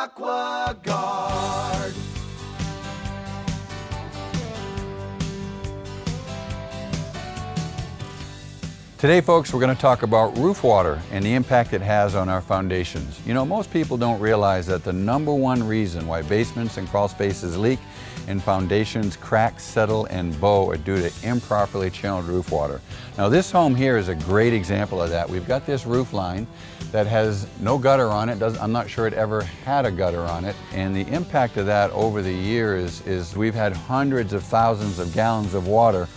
AquaGuard. Today, folks, we're going to talk about roof water and the impact it has on our foundations. You know, most people don't realize that the #1 reason why basements and crawl spaces leak and foundations crack, settle, and bow are due to improperly channeled roof water. Now, this home here is a great example of that. We've got this roof line that has no gutter on it. I'm not sure it ever had a gutter on it. And the impact of that over the years is we've had hundreds of thousands of gallons of water,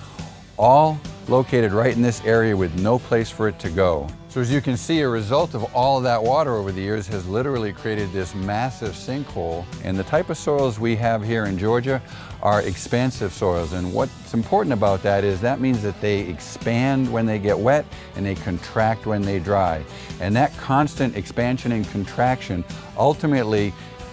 all located right in this area with no place for it to go. So as you can see, a result of all of that water over the years has literally created this massive sinkhole. And the type of soils we have here in Georgia are expansive soils. And what's important about that is that means that they expand when they get wet and they contract when they dry. And that constant expansion and contraction ultimately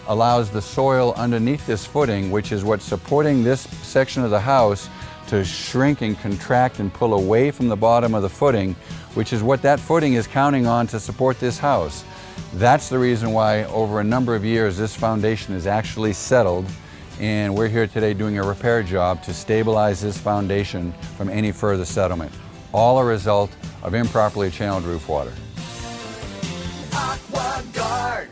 allows the soil underneath this footing, which is what's supporting this section of the house, to shrink and contract and pull away from the bottom of the footing, which is what that footing is counting on to support this house. That's the reason why over a number of years this foundation is actually settled, and we're here today doing a repair job to stabilize this foundation from any further settlement. All a result of improperly channeled roof water. AquaGuard.